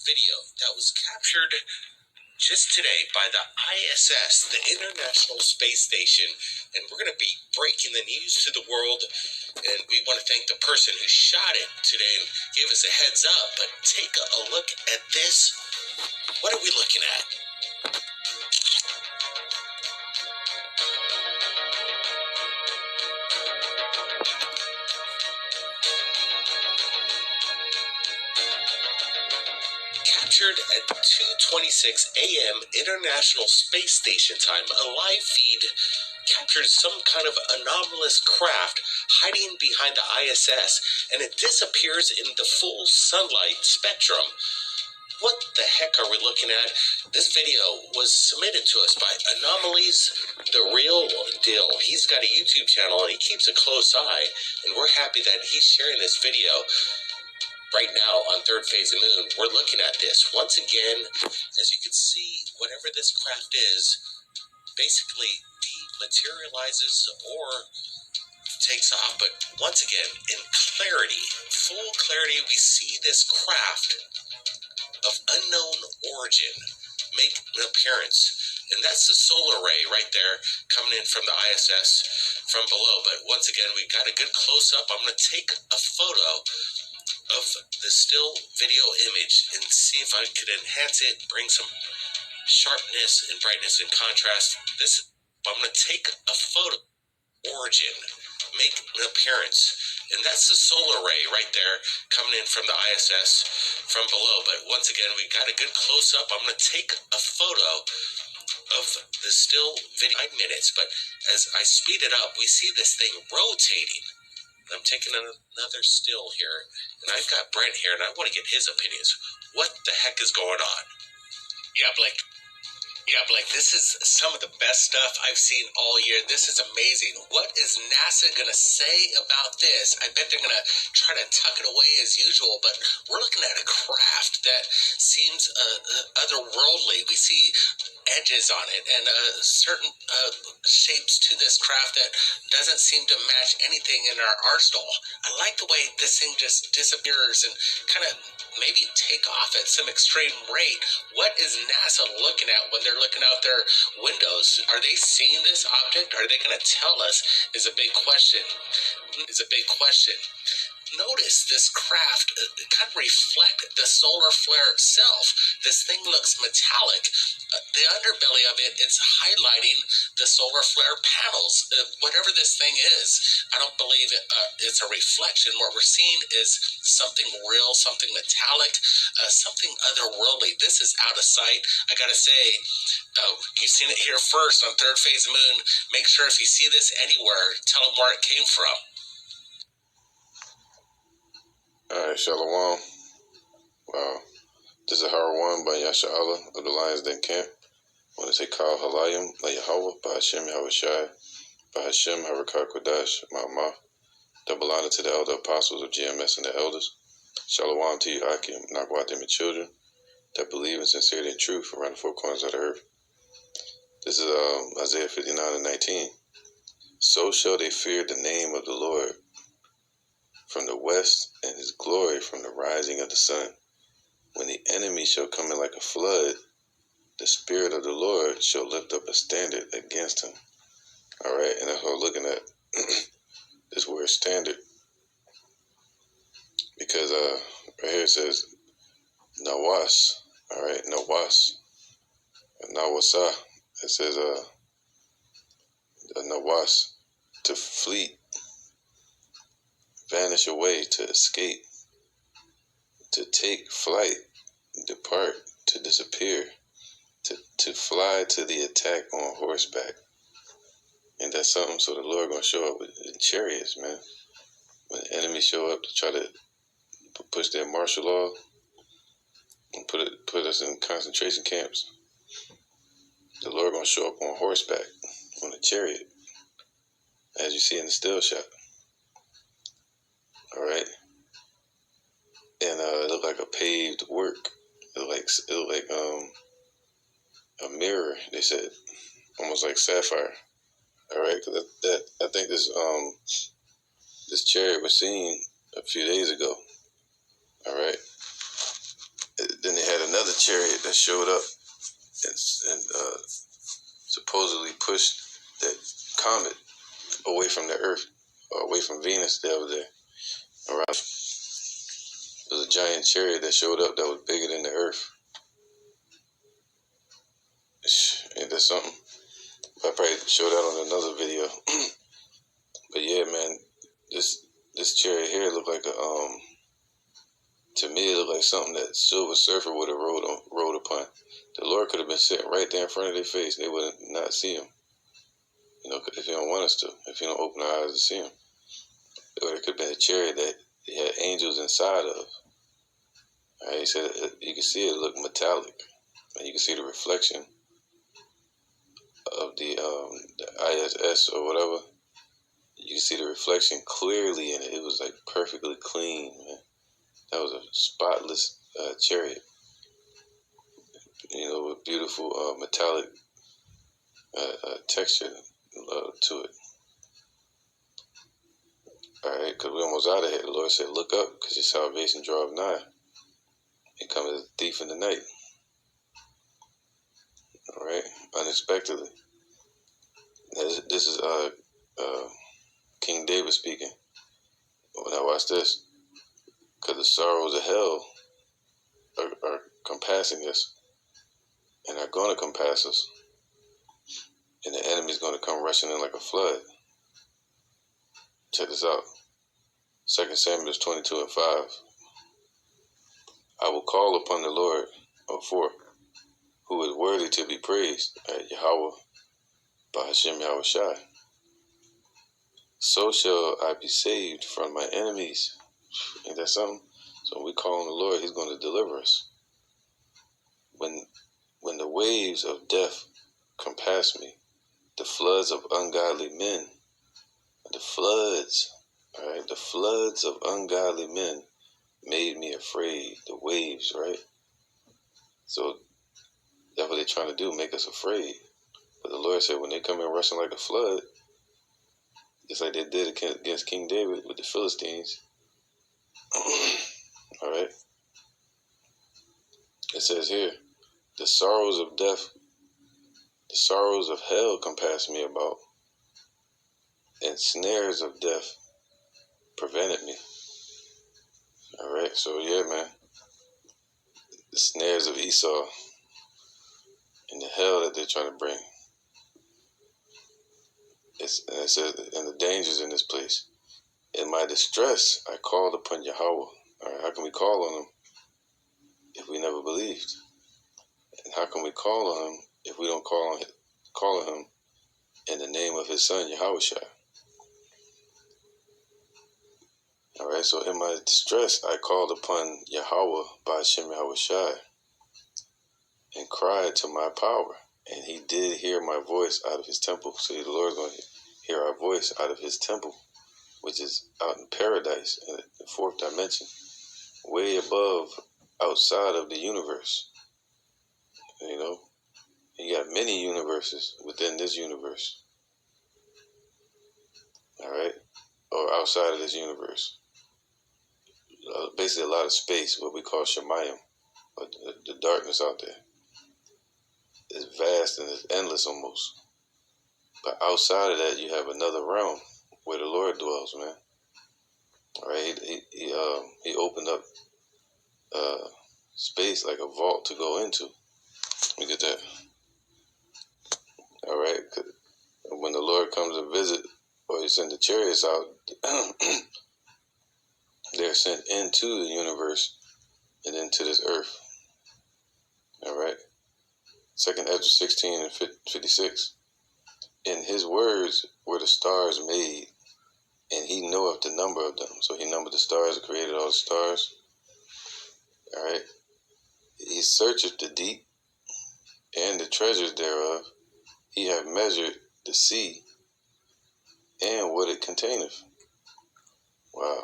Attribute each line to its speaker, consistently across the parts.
Speaker 1: video that was captured just today by the ISS, the International Space Station, and we're going to be breaking the news to the world, and we want to thank the person who shot it today and gave us a heads up. But take a look at this. What are we looking at? Captured at 2:26 a.m. International Space Station time, a live feed captures some kind of anomalous craft hiding behind the ISS, and it disappears in the full sunlight spectrum. What the heck are we looking at? This video was submitted to us by Anomalies, the Real Deal. He's got a YouTube channel and he keeps a close eye, and we're happy that he's sharing this video. Right now on Third Phase of Moon, we're looking at this. Once again, as you can see, whatever this craft is, basically dematerializes or takes off. But once again, in clarity, full clarity, we see this craft of unknown origin make an appearance. And that's the solar ray right there coming in from the ISS from below. But once again, we got a good close-up. I'm going to take a photo of the still video image and see if I could enhance it, bring some sharpness and brightness and contrast. I'm going to take a photo. Origin make an appearance, and that's the solar ray right there coming in from the ISS from below. But once again, we got a good close-up. I'm going to take a photo of the still video 9 minutes, but as I speed it up, we see this thing rotating. I'm taking another still here, and I've got Brent here, and I want to get his opinions. What the heck is going on? Yeah, Blake, this is some of the best stuff I've seen all year. This is amazing. What is NASA going to say about this? I bet they're going to try to tuck it away as usual, but we're looking at a craft that seems otherworldly. We see edges on it and certain shapes to this craft that doesn't seem to match anything in our arsenal. I like the way this thing just disappears and kind of maybe take off at some extreme rate. What is NASA looking at when they're looking out their windows? Are they seeing this object? Are they going to tell us? Is a big question. Notice this craft kind of reflect the solar flare itself. This thing looks metallic. The underbelly of it, it's highlighting the solar flare panels. Whatever this thing is, I don't believe it's a reflection. What we're seeing is something real, something metallic, something otherworldly. This is out of sight. I gotta say, you've seen it here first on Third Phase of Moon. Make sure if you see this anywhere, tell them where it came from.
Speaker 2: Alright, Shalom. Wow. This is Hara 1 by Yasha Allah of the Lions Den Camp. I want to say Kal Halayim, La Yahweh, by Hashem Yahweh Shai, by Hashem Harakar Kodash, Ma'amah. Double honor to the elder apostles of GMS and the elders. Shalom to you, Akim, Nakwat, and children that believe in sincerity and truth around the four corners of the earth. This is Isaiah 59:19. So shall they fear the name of the Lord from the west, and his glory from the rising of the sun. When the enemy shall come in like a flood, the Spirit of the Lord shall lift up a standard against him. All right, and that's what I'm looking at. This word standard. Because right here it says Nawas. All right, Nawas. Nawasa. It says Nawas, to flee, vanish away, to escape, to take flight, depart, to disappear, to fly to the attack on horseback. And that's something, so the Lord going to show up in chariots, man. When the enemies show up to try to push their martial law and put us in concentration camps, the Lord going to show up on horseback, on a chariot, as you see in the still shot. All right, and it looked like a paved work. It looked like a mirror. They said, almost like sapphire. All right, because I think this chariot was seen a few days ago. All right. Then they had chariot that showed up and supposedly pushed that comet away from the Earth, or away from Venus the other day. Around. There was a giant chariot that showed up that was bigger than the Earth. Ain't that something? I probably show that on another video. But yeah, man, this chariot here looked like to me it looked like something that Silver Surfer would have rode upon. The Lord could have been sitting right there in front of their face. They would not see him. You know, if he don't want us to, if he don't open our eyes to see him. Or it could have been a chariot that he had angels inside of. All right, he said you can see it look metallic, and you can see the reflection of the ISS or whatever. You can see the reflection clearly in it. It was like perfectly clean, man. That was a spotless chariot, you know, with beautiful metallic texture to it. All right, because we're almost out of here. The Lord said, look up, because your salvation draweth nigh. He comes as a thief in the night. All right, unexpectedly. Now, this is King David speaking. Now watch this. Because the sorrows of hell are compassing us, and are going to compass us. And the enemy's going to come rushing in like a flood. Check this out. 2 Samuel 22:5. I will call upon the Lord of for who is worthy to be praised, at Yahweh, by Hashem Yahweh Shai. So shall I be saved from my enemies. Ain't that something? So when we call on the Lord, he's going to deliver us. When the waves of death compass me, the floods of ungodly men, the floods of ungodly men made me afraid. The waves, right? So that's what they're trying to do, make us afraid. But the Lord said when they come in rushing like a flood, just like they did against King David with the Philistines, all right? It says here, the sorrows of death, the sorrows of hell compassed me about, and snares of death prevented me. All right, so yeah, man, the snares of Esau and the hell that they're trying to bring. It says, and the dangers in this place. In my distress, I called upon Yahweh. All right, how can we call on him if we never believed? And how can we call on him if we don't call on him in the name of his son, Yahweh Shai? All right, so in my distress, I called upon Yahweh by Hashem Yahweh Shai and cried to my power. And he did hear my voice out of his temple. So the Lord's going to hear our voice out of his temple, which is out in paradise, in the fourth dimension, way above, outside of the universe. You know, you got many universes within this universe. All right, or outside of this universe. Basically, a lot of space, what we call Shemayim, or the darkness out there. It's vast and it's endless almost. But outside of that, you have another realm where the Lord dwells, man. All right, he opened up space like a vault to go into. Let me get that. All right, when the Lord comes and visit, or he send the chariots out, they're sent into the universe and into this earth. All right. 2nd Ezra 16 and 56. In his words were the stars made, and he knoweth the number of them. So he numbered the stars and created all the stars. All right. He searcheth the deep and the treasures thereof. He hath measured the sea and what it containeth. Wow.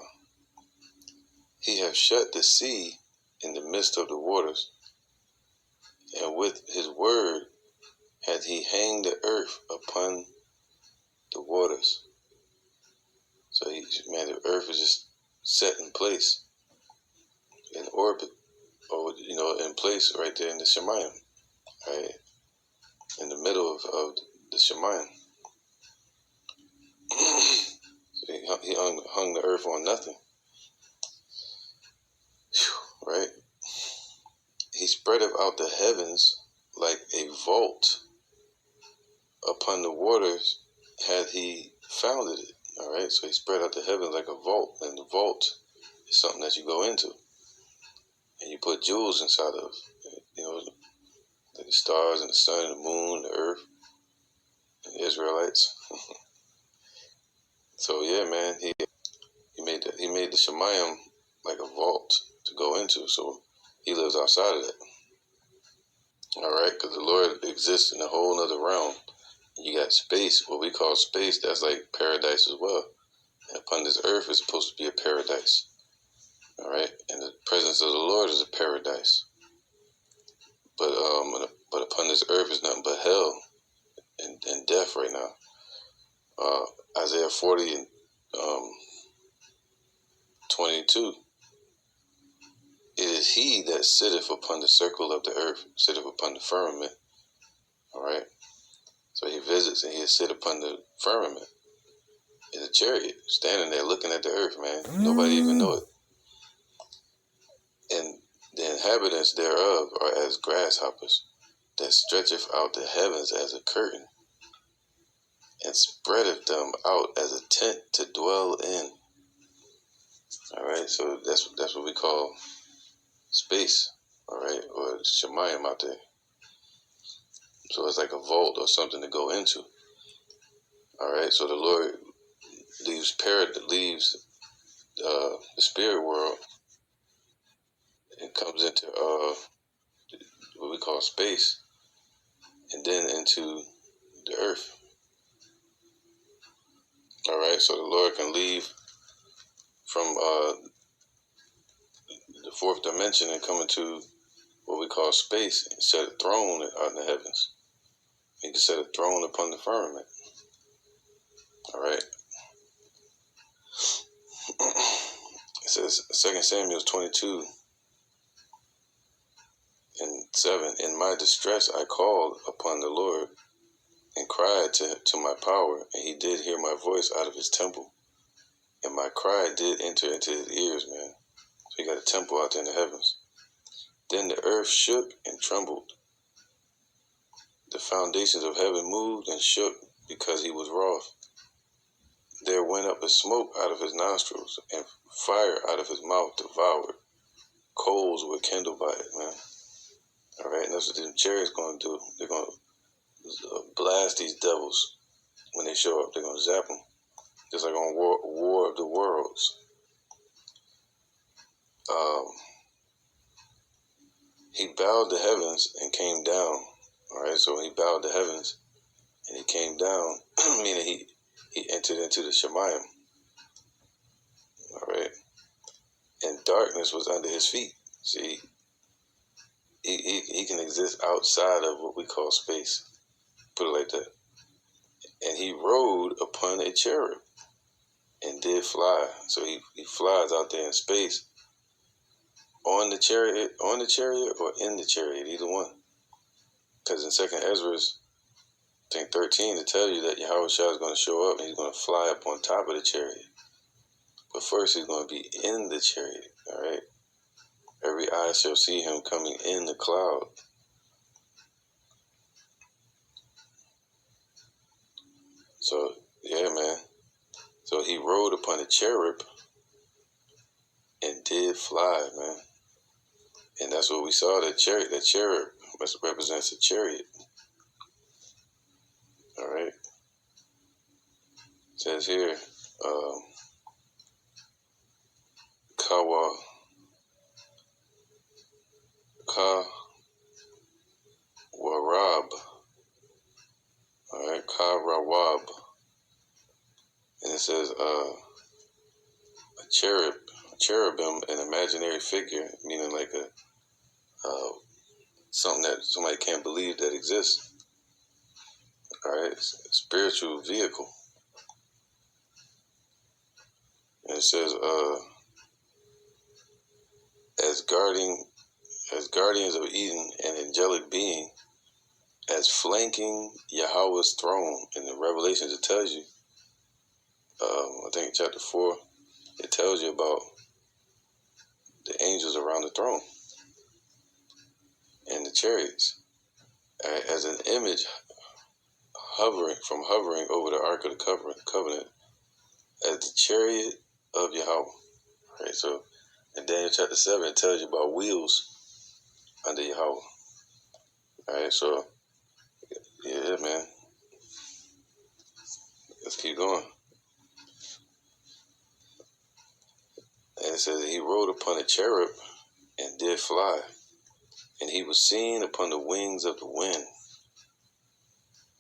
Speaker 2: He hath shut the sea in the midst of the waters, and with his word hath he hanged the earth upon the waters. So the earth is just set in place, in orbit, or place right there in the Shemayim, right? In the middle of the Shemayim. So he hung the earth on nothing. Whew, right? He spreadeth out the heavens like a vault. Upon the waters had he founded it. All right, so he spread out the heavens like a vault, and the vault is something that you go into, and you put jewels inside of. You know, like the stars and the sun and the moon, the earth, and the Israelites. So yeah, man, he made the Shemayim like a vault to go into. So he lives outside of that. All right, because the Lord exists in a whole other realm. You got space, what we call space. That's like paradise as well. And upon this earth is supposed to be a paradise. All right, and the presence of the Lord is a paradise. But upon this earth is nothing but hell and death right now. Isaiah 40 and 22. It is he that sitteth upon the circle of the earth, sitteth upon the firmament. All right, so he visits and he'll sit upon the firmament in a chariot, standing there looking at the earth, man. Nobody even know it. And the inhabitants thereof are as grasshoppers, that stretcheth out the heavens as a curtain, and spreadeth them out as a tent to dwell in. All right, so that's what we call space, all right, or Shemayim out there. So it's like a vault or something to go into. All right, so the Lord leaves the spirit world and comes into what we call space, and then into the earth. All right, so the Lord can leave from the fourth dimension and come into what we call space and set a throne out in the heavens. He can set a throne upon the firmament. All right. It says 2 Samuel 22 and 7. In my distress I called upon the Lord and cried to my power, and he did hear my voice out of his temple. And my cry did enter into his ears, man. So he got a temple out there in the heavens. Then the earth shook and trembled. The foundations of heaven moved and shook because he was wroth. There went up a smoke out of his nostrils, and fire out of his mouth devoured. Coals were kindled by it, man. All right, and that's what them chariots going to do. They're going to blast these devils when they show up. They're going to zap them, just like on War of the Worlds. He bowed the heavens and came down. All right, so he bowed the heavens and he came down, meaning he entered into the Shemayim. All right, and darkness was under his feet. See, he can exist outside of what we call space. Put it like that. And he rode upon a cherub and did fly. So he flies out there in space on the chariot or in the chariot, either one. Because in 2nd Ezra, I think 13, to tell you that Yahweh Shah is going to show up and he's going to fly up on top of the chariot. But first he's going to be in the chariot, all right? Every eye shall see him coming in the cloud. So, yeah, man. So he rode upon a cherub and did fly, man. And that's what we saw, that cherub represents a chariot. All right. It says here, Kawarab. All right, Karawab. And it says a cherubim, an imaginary figure, meaning like a something that somebody can't believe that exists. All right, it's a spiritual vehicle. And it says as guarding as guardians of Eden, an angelic being, as flanking Yahweh's throne. In the Revelations, it tells you, I think in chapter 4, it tells you about the angels around the throne and the chariots, as an image hovering over the Ark of the Covenant, as the chariot of Yahweh. Right, so in Daniel chapter 7, it tells you about wheels under Yahweh. Alright, so yeah, man. Let's keep going. And it says that he rode upon a cherub and did fly, and he was seen upon the wings of the wind.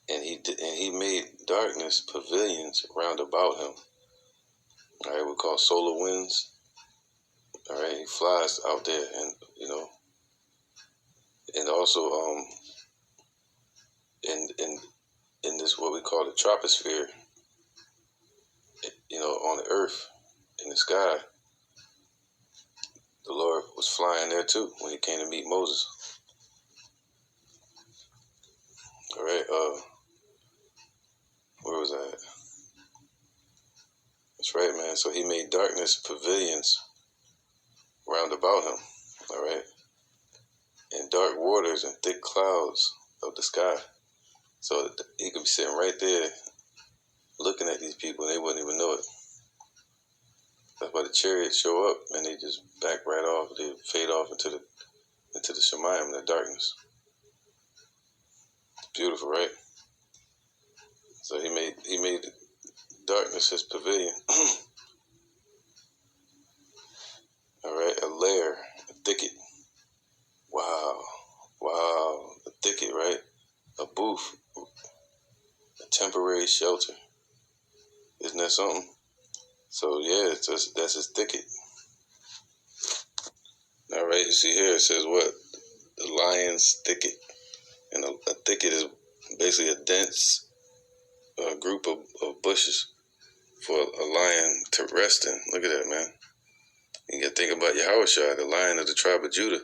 Speaker 2: And he made darkness pavilions round about him. Alright, we call solar winds. Alright, he flies out there, and and also in this what we call the troposphere, on the earth, in the sky, the Lord was flying there too when he came to meet Moses. Alright, where was I at? That's right, man. So he made darkness pavilions round about him. Alright, and dark waters and thick clouds of the sky. So he could be sitting right there looking at these people and they wouldn't even know it. That's why the chariots show up and they just back right off. They fade off into the Shemayim, the darkness. It's beautiful, right? So he made darkness his pavilion. Alright, a lair, a thicket. Wow, a thicket, right? A booth, a temporary shelter. Isn't that something? So yeah, that's his thicket. All right, you see here it says what? The lion's thicket. And a thicket is basically a dense group of bushes for a lion to rest in. Look at that, man. You can think about Yahushua, the lion of the tribe of Judah.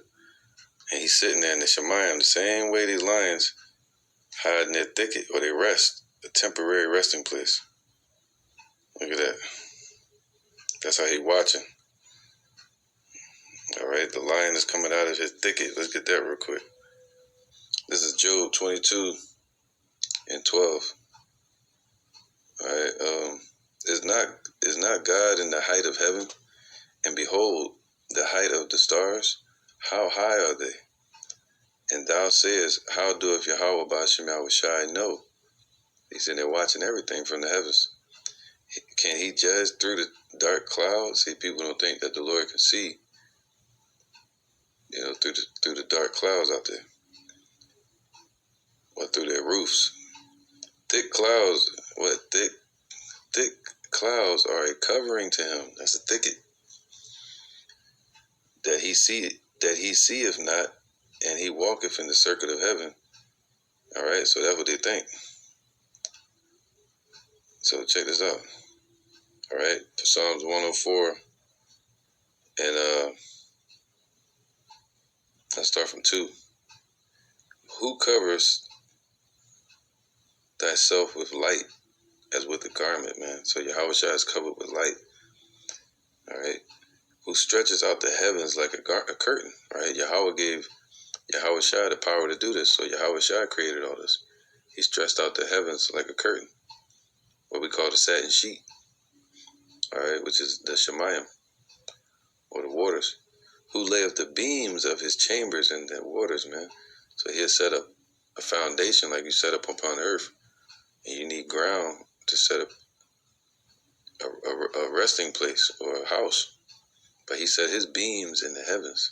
Speaker 2: And he's sitting there in the Shemayim the same way these lions hide in their thicket or they rest, a temporary resting place. Look at that. That's how he's watching. All right, the lion is coming out of his thicket. Let's get that real quick. This is Job 22 and 12. All right, is not God in the height of heaven? And behold, the height of the stars, how high are they? And thou sayest, how doeth Yahweh Ba'ashem Yahushai know? He said they're watching everything from the heavens. Can he judge through the dark clouds? See, people don't think that the Lord can see, through the dark clouds out there, or through their roofs. Thick clouds, thick clouds are a covering to him. That's a thicket. That he seeth not, and he walketh in the circuit of heaven. All right, so that's what they think. So check this out. All right, Psalms 104, and let's start from 2. Who covers thyself with light as with a garment, man? So Yahushua is covered with light. All right, who stretches out the heavens like a curtain. Right, Yahweh gave Yahushua the power to do this. So Yahushua created all this. He stretched out the heavens like a curtain, what we call the satin sheet. All right, which is the Shemayim, or the waters. Who layeth the beams of his chambers in the waters, man? So he has set up a foundation like you set up upon earth. And you need ground to set up a resting place or a house. But he set his beams in the heavens.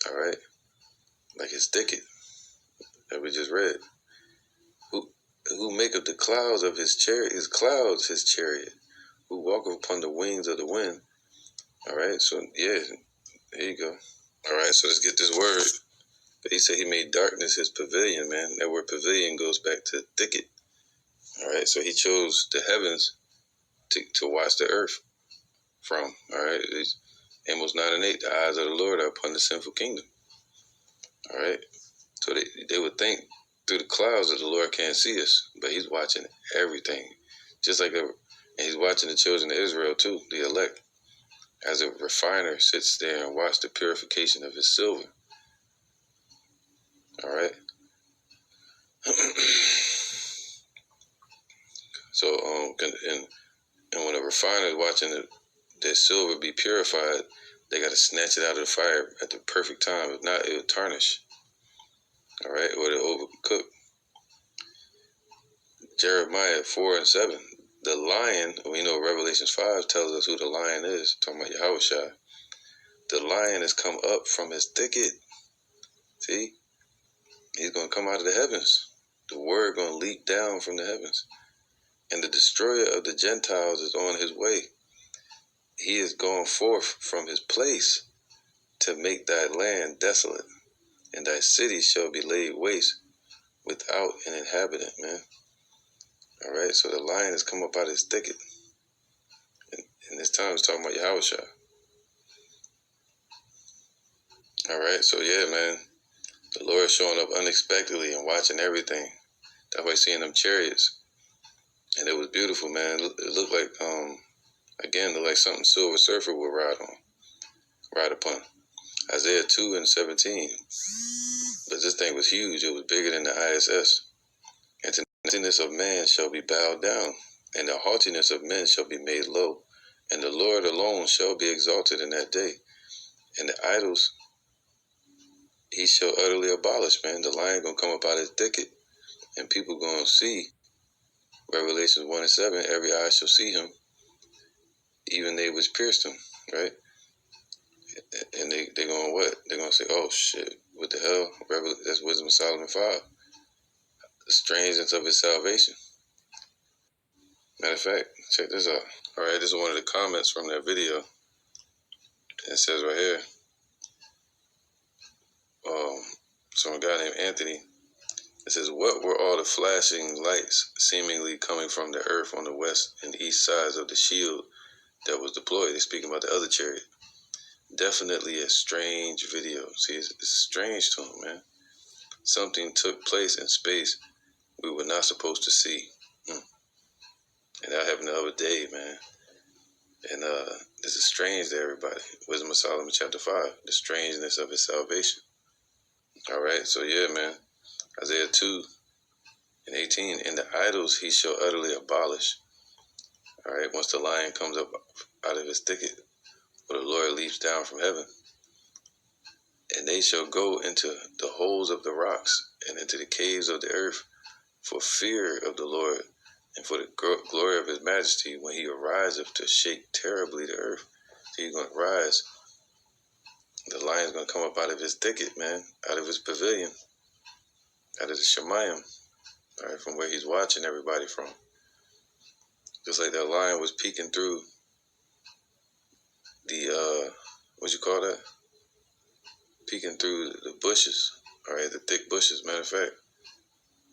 Speaker 2: All right, like his thicket that we just read. Who maketh the clouds of his chariot, his chariot, who walketh upon the wings of the wind. All right, so yeah, there you go. All right, so let's get this word. He said he made darkness his pavilion, man. That word pavilion goes back to thicket. All right, so he chose the heavens to watch the earth from. All right, Amos 9 and 8, the eyes of the Lord are upon the sinful kingdom. All right. So they would think through the clouds that the Lord can't see us, but he's watching everything. Just like and he's watching the children of Israel too, the elect, as a refiner sits there and watches the purification of his silver. All right. So and when a refiner is watching their silver be purified, they got to snatch it out of the fire at the perfect time. If not, it will tarnish. All right, or it'll overcook. Jeremiah 4 and 7. The lion, we know Revelations 5 tells us who the lion is, talking about Yahushua. The lion has come up from his thicket. See? He's going to come out of the heavens. The word going to leap down from the heavens. And the destroyer of the Gentiles is on his way. He is going forth from his place to make thy land desolate, and thy cities shall be laid waste without an inhabitant, man. All right, so the lion has come up out of his thicket. And this time it's talking about Yahushua. All right, so yeah, man, the Lord showing up unexpectedly and watching everything. That way, seeing them chariots, and it was beautiful, man. It looked like, again, looked like something Silver Surfer would ride upon. Isaiah 2 and 17. But this thing was huge. It was bigger than the ISS. And the emptiness of man shall be bowed down, and the haughtiness of men shall be made low, and the Lord alone shall be exalted in that day. And the idols he shall utterly abolish, man. The lion gonna come up out of his thicket, and people gonna see Revelations 1 and 7. Every eye shall see him, even they which pierced him, right? And they gonna what? They're gonna say, oh shit, what the hell? That's Wisdom of Solomon 5. The strangeness of his salvation. Matter of fact, check this out. All right, this is one of the comments from that video. It says right here, some guy named Anthony. It says, what were all the flashing lights seemingly coming from the earth on the west and east sides of the shield that was deployed? They're speaking about the other chariot. Definitely a strange video. See, it's strange to him, man. Something took place in space we were not supposed to see. And that happened the other day, man. And this is strange to everybody. Wisdom of Solomon chapter 5, the strangeness of his salvation. All right, so yeah, man. Isaiah 2 and 18, and the idols he shall utterly abolish. All right, once the lion comes up out of his thicket, or the Lord leaps down from heaven, and they shall go into the holes of the rocks and into the caves of the earth for fear of the Lord and for the glory of his majesty when he ariseth to shake terribly the earth. So he's going to rise. The lion's going to come up out of his thicket, man, out of his pavilion, out of the Shemayim, all right, from where he's watching everybody from. Just like that lion was peeking through the, what you call that? Peeking through the bushes, all right, the thick bushes. Matter of fact,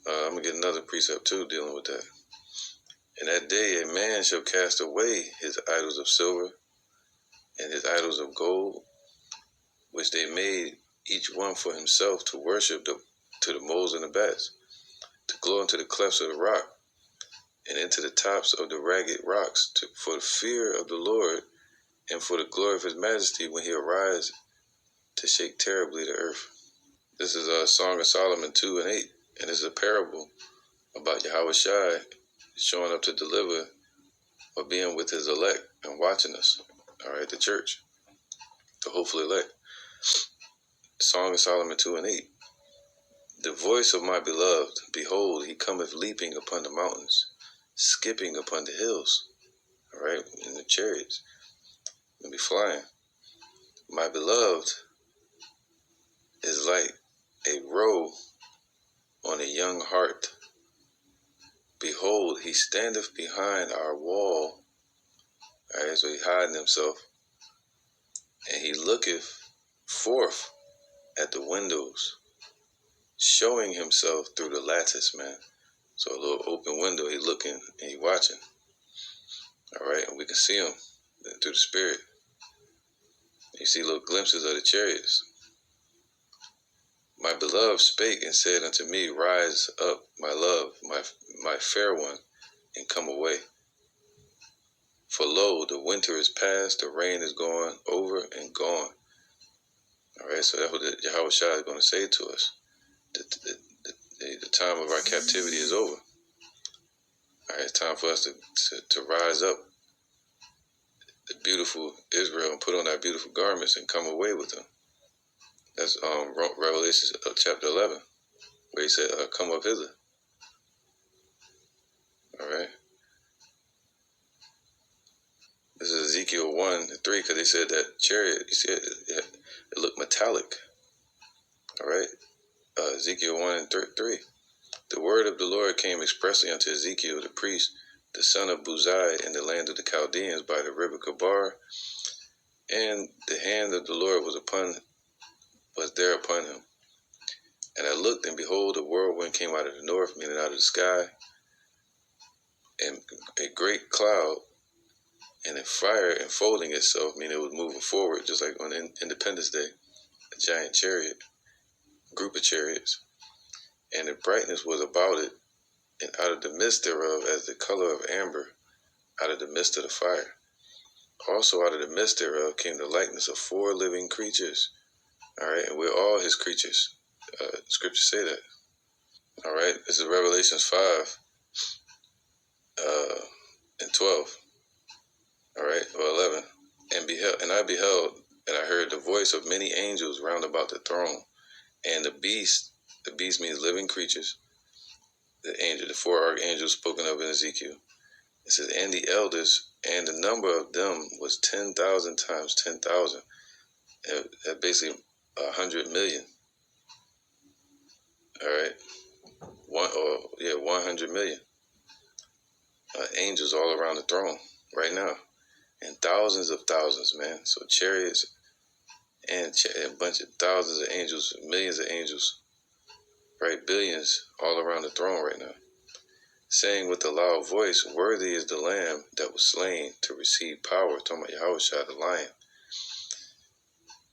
Speaker 2: I'm going to get another precept too dealing with that. In that day, a man shall cast away his idols of silver and his idols of gold, which they made each one for himself to worship to the moles and the bats, to go into the clefts of the rock and into the tops of the ragged rocks for the fear of the Lord and for the glory of his majesty when he arises to shake terribly the earth. This is a Song of Solomon 2 and 8, and this is a parable about Yahushua showing up to deliver or being with his elect and watching us, all right, the church, the hopeful elect. Song of Solomon 2 and 8. The voice of my beloved, behold, he cometh leaping upon the mountains, skipping upon the hills, all right, in the chariots, and be flying. My beloved is like a roe on a young hart. Behold, he standeth behind our wall, all right, so he's hiding himself, and he looketh forth at the windows, showing himself through the lattice, man. So a little open window, he looking and he watching. All right, and we can see him through the spirit. You see little glimpses of the chariots. My beloved spake and said unto me, Rise up, my love, my fair one, and come away. For lo, the winter is past, the rain is gone over and gone. All right, so that's what Yahweh Shai is going to say to us. The time of our captivity is over. All right, it's time for us to rise up, the beautiful Israel, and put on our beautiful garments and come away with them. That's Revelation chapter 11, where he said, come up hither. All right. This is Ezekiel 1 and 3, because they said that chariot, you see it looked metallic. All right. Ezekiel 1 and 3. The word of the Lord came expressly unto Ezekiel the priest, the son of Buzai, in the land of the Chaldeans by the river Kabar, and the hand of the Lord was there upon him. And I looked, and behold, a whirlwind came out of the north, meaning out of the sky, and a great cloud, and a fire enfolding itself, meaning it was moving forward, just like on Independence Day, a giant chariot, group of chariots, and the brightness was about it, and out of the midst thereof as the color of amber, out of the midst of the fire. Also out of the midst thereof came the likeness of 4 living creatures. All right, and we're all his creatures. Scriptures say that. All right, this is Revelations 5 and 12. All right, or 11. And I beheld, and I heard the voice of many angels round about the throne, and the beast means living creatures, the 4 archangels spoken of in Ezekiel. It says, and the elders, and the number of them was 10,000 times 10,000. Basically 100 million. All right, 100 million angels all around the throne right now, and thousands of thousands, man. So chariots and a bunch of thousands of angels, millions of angels, right? Billions all around the throne right now, saying with a loud voice, worthy is the Lamb that was slain to receive power, talking about Yahweh Shai, the Lion,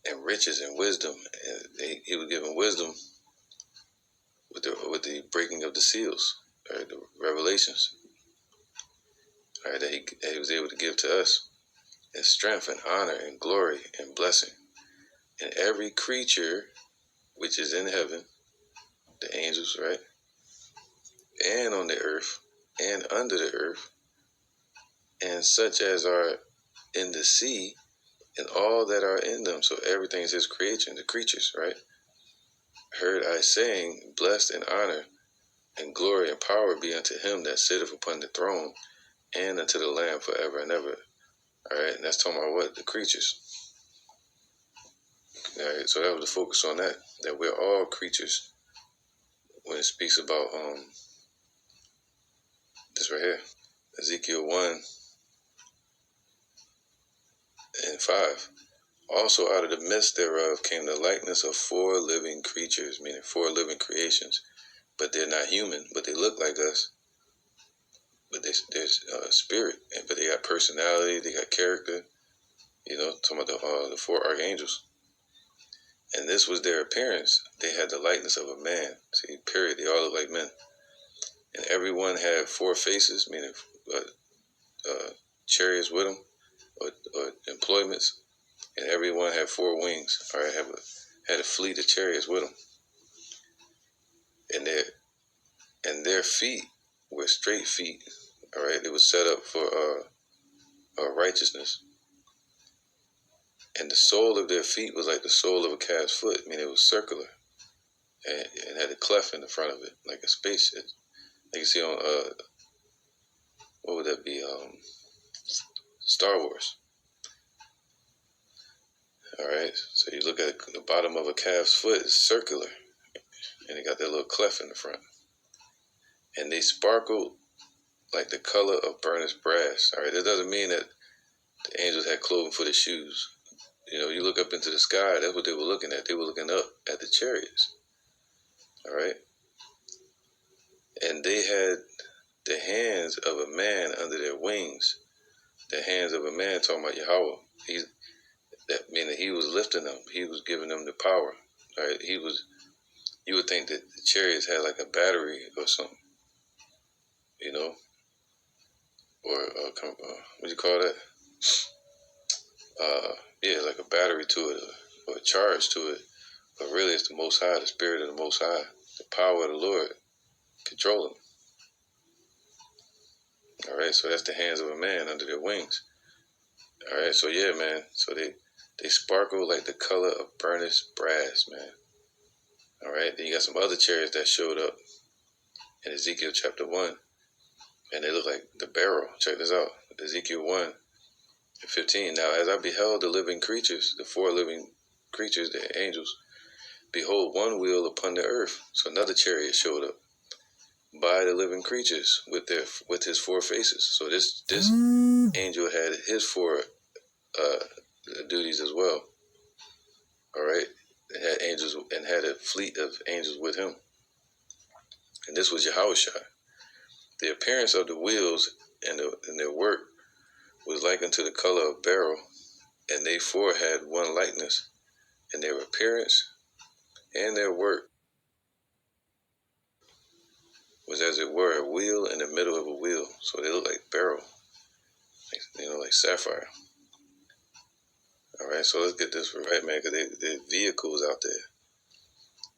Speaker 2: and riches and wisdom. And he was given wisdom with the breaking of the seals, right? The revelations, right? That he was able to give to us, and strength and honor and glory and blessing. And every creature which is in heaven, the angels, right? And on the earth and under the earth, and such as are in the sea, and all that are in them. So everything is his creation, the creatures, right? Heard I saying, blessed and honor and glory and power be unto him that sitteth upon the throne, and unto the Lamb forever and ever. All right, and that's talking about what? The creatures. All right, so that was the focus on that we're all creatures when it speaks about this right here, Ezekiel 1 and 5. Also out of the midst thereof came the likeness of 4 living creatures, meaning 4 living creations, but they're not human, but they look like us. But there's spirit, but they got personality, they got character. You know, talking about the 4 archangels. And this was their appearance. They had the likeness of a man. See, period. They all look like men. And everyone had 4 faces, meaning chariots with them, or employments. And everyone had 4 wings. All right, had a fleet of chariots with them. And their feet were straight feet. All right, it was set up for righteousness. And the sole of their feet was like the sole of a calf's foot. I mean, it was circular, and it had a cleft in the front of it, like a space. Like you see on what would that be? Star Wars. All right, so you look at the bottom of a calf's foot, it's circular, and it got that little cleft in the front. And they sparkled like the color of burnished brass. All right, that doesn't mean that the angels had clothing for their shoes. You know, you look up into the sky, that's what they were looking at. They were looking up at the chariots. All right, and they had the hands of a man under their wings. The hands of a man, talking about Yahweh. That meaning he was lifting them. He was giving them the power. Right? You would think that the chariots had like a battery or something, you know, or what do you call that? Yeah, like a battery to it, or a charge to it. But really, it's the Most High, the Spirit of the Most High, the power of the Lord controlling them. All right, so that's the hands of a man under their wings. All right, so yeah, man. So they sparkle like the color of burnished brass, man. All right, then you got some other chariots that showed up in Ezekiel chapter 1, and they look like the barrel. Check this out, Ezekiel 1:15. Now, as I beheld the living creatures, the four living creatures, the angels, behold, one wheel upon the earth. So another chariot showed up by the living creatures with his four faces. So this angel had his four duties as well. All right, it had angels and had a fleet of angels with him, and this was Yahushua. The appearance of the wheels and their work was likened to the color of beryl, and they four had one likeness, and their appearance and their work was as it were a wheel in the middle of a wheel. So they look like beryl, like sapphire. All right, so let's get this right, man, because there are vehicles out there.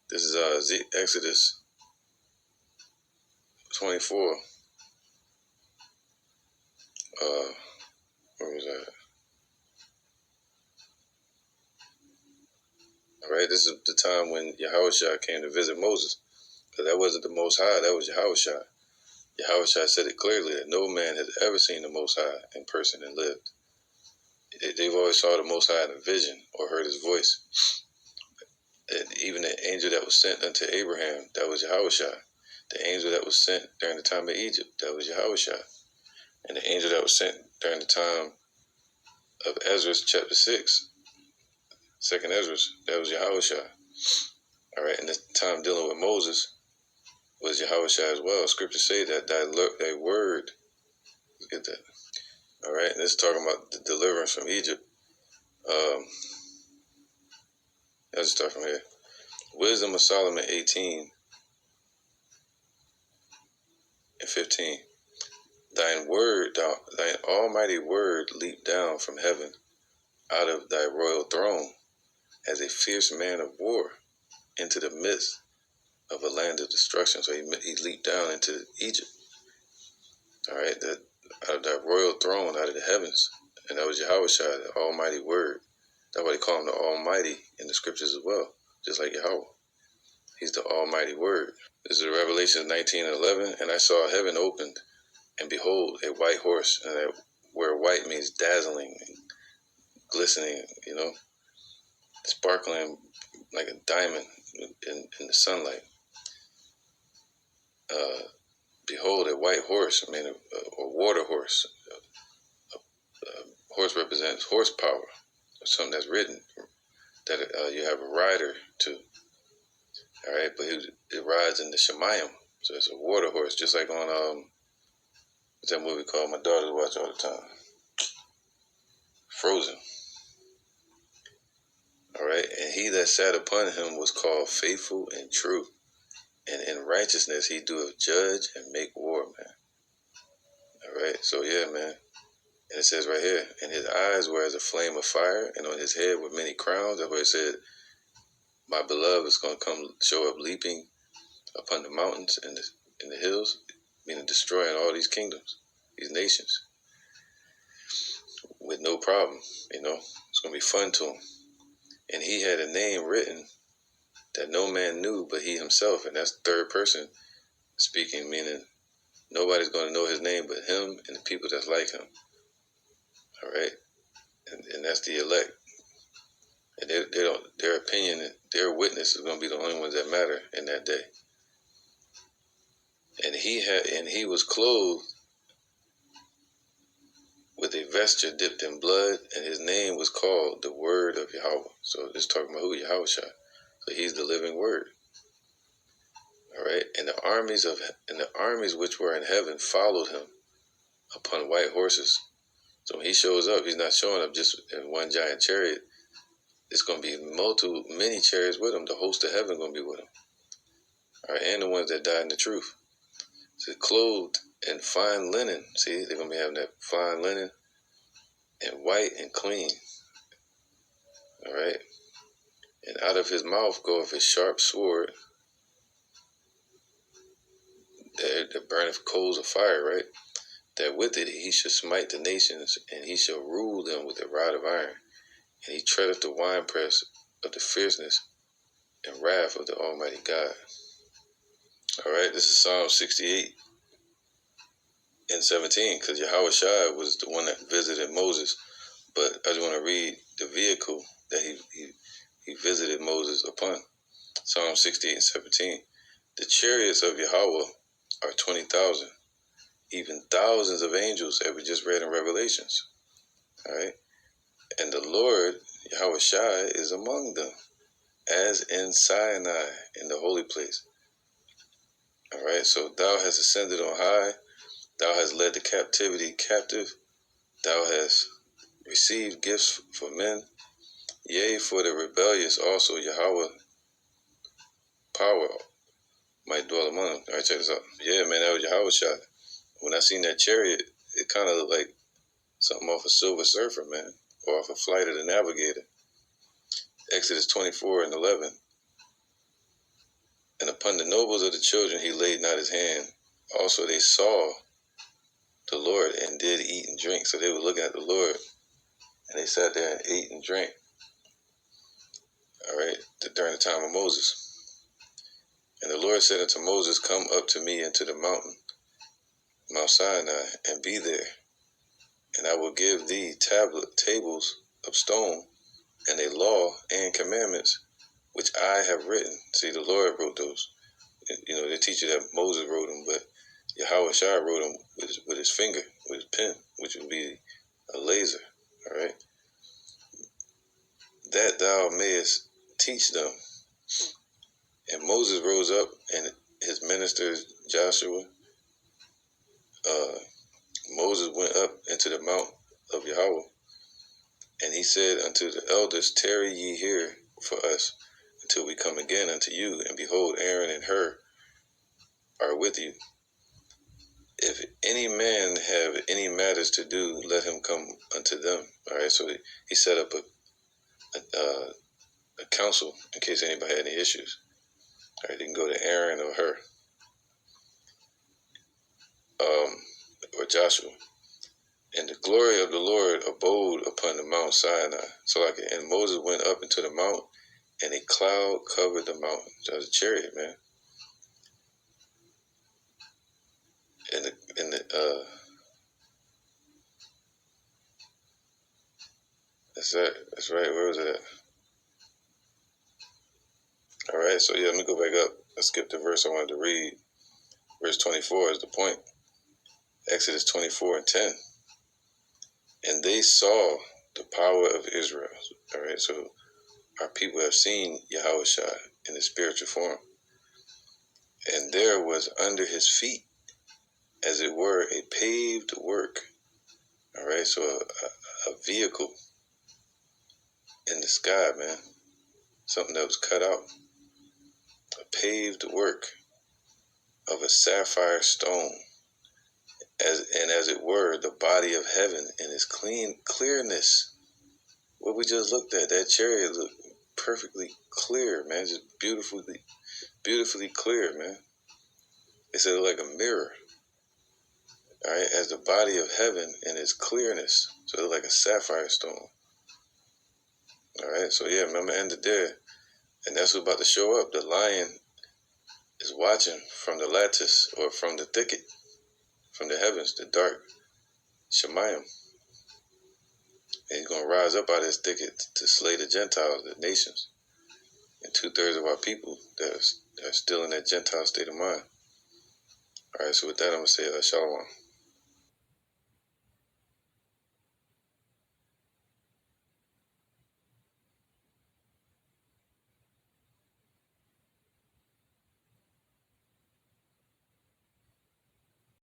Speaker 2: This is Exodus 24. Where was that? All right, this is the time when Yahushua came to visit Moses. Because that wasn't the Most High, that was Yahushua. Yahushua said it clearly that no man has ever seen the Most High in person and lived. They've always saw the Most High in a vision or heard his voice. And even the angel that was sent unto Abraham, that was Yahushua. The angel that was sent during the time of Egypt, that was Yahushua. And the angel that was sent during the time of Ezra chapter 6, second Ezra, that was Yahushua. All right, and the time dealing with Moses was Yahushua as well. Scriptures say that thy word, let's get that. All right, and this is talking about the deliverance from Egypt. I'll just start from here. Wisdom of Solomon 18:15. Thine almighty word leaped down from heaven out of thy royal throne as a fierce man of war into the midst of a land of destruction. So he leaped down into Egypt. All right, out of that royal throne, out of the heavens. And that was Yahushua, the almighty word. That's why they call him the Almighty in the scriptures as well, just like Yahweh. He's the Almighty Word. This is Revelation 19:11. And I saw heaven opened, and behold, a white horse, and where white means dazzling and glistening, sparkling like a diamond in the sunlight. Behold, a white horse, I mean a water horse. Horse represents horsepower, or something that's ridden, that you have a rider to. All right, but it rides in the Shemayim, so it's a water horse, just like on what's that movie called? My daughters watch all the time, Frozen. All right, and he that sat upon him was called Faithful and True, and in righteousness he doeth judge and make war, man. All right, so yeah, man. And it says right here, and his eyes were as a flame of fire, and on his head were many crowns. That's where it said, my beloved is going to come show up leaping upon the mountains and in the hills, meaning destroying all these kingdoms, these nations, with no problem. It's going to be fun to him. And he had a name written that no man knew but he himself, and that's third person speaking, meaning nobody's going to know his name but him and the people that's like him. All right, and that's the elect. And their opinion, their witness is going to be the only ones that matter in that day. And he was clothed with a vesture dipped in blood, and his name was called the Word of Yahweh. So it's talking about who? Yahushua. So he's the living Word. All right, and the armies which were in heaven followed him upon white horses. So when he shows up, he's not showing up just in one giant chariot. it's going to be many chariots with him. The host of heaven going to be with him. All right, and the ones that died in the truth. So clothed in fine linen. See, they're going to be having that fine linen and white and clean. All right. And out of his mouth goeth a sharp sword that burneth coals of fire, right? That with it he shall smite the nations, and he shall rule them with a rod of iron. And he treadeth the winepress of the fierceness and wrath of the Almighty God. All right, this is Psalm 68 and 17, because Yahweh Shai was the one that visited Moses. But I just want to read the vehicle that he visited Moses upon. Psalm 68 and 17. The chariots of Yahweh are 20,000, even thousands of angels, as we just read in Revelations. All right. And the Lord, Yahweh Shai, is among them, as in Sinai, in the holy place. All right. So thou hast ascended on high. Thou hast led the captivity captive. Thou hast received gifts for men. Yea, for the rebellious also Yahweh power might dwell among them. All right, check this out. Yeah, man, that was Yahweh Shai. When I seen that chariot, it kind of looked like something off a Silver Surfer, man, or off a Flight of the Navigator. Exodus 24 and 11. And upon the nobles of the children he laid not his hand. Also they saw the Lord and did eat and drink. So they were looking at the Lord, and they sat there and ate and drank. All right, during the time of Moses. And the Lord said unto Moses, come up to me into the mountain, Mount Sinai, and be there. And I will give thee tables of stone, and a law and commandments, which I have written. See, the Lord wrote those. You know, they teach you that Moses wrote them, but Yahweh Shai wrote them with his finger, with his pen, which would be a laser. All right? That thou mayest teach them. And Moses rose up, and his ministers, Joshua, Moses went up into the mount of Yahweh, and he said unto the elders, tarry ye here for us until we come again unto you. And behold, Aaron and Hur are with you. If any man have any matters to do, let him come unto them. All right, so he set up a council in case anybody had any issues. All right, they can go to Aaron or Hur, or Joshua. And the glory of the Lord abode upon the Mount Sinai. So and Moses went up into the mount, and a cloud covered the mountain. So it was a chariot, man. That's right. Where was it at? All right, so yeah, let me go back up. I skipped the verse I wanted to read. Verse 24 is the point. Exodus 24 and 10. And they saw the power of Israel. All right, so our people have seen Yahweh Shai in the spiritual form. And there was under his feet, as it were, a paved work. All right, so a vehicle in the sky, man. Something that was cut out. A paved work of a sapphire stone. As it were, the body of heaven in its clearness. What we just looked at, that chariot looked perfectly clear, man. Just beautifully clear, man. It said it like a mirror. All right, as the body of heaven in its clearness. So it looked like a sapphire stone. All right, so yeah, remember, ended there. And that's what's about to show up. The lion is watching from the lattice or from the thicket, from the heavens, the dark Shemayim. And he's going to rise up out of this thicket to slay the Gentiles, the nations, and 2/3 of our people that are still in that Gentile state of mind. All right, so with that, I'm going to say Shalom.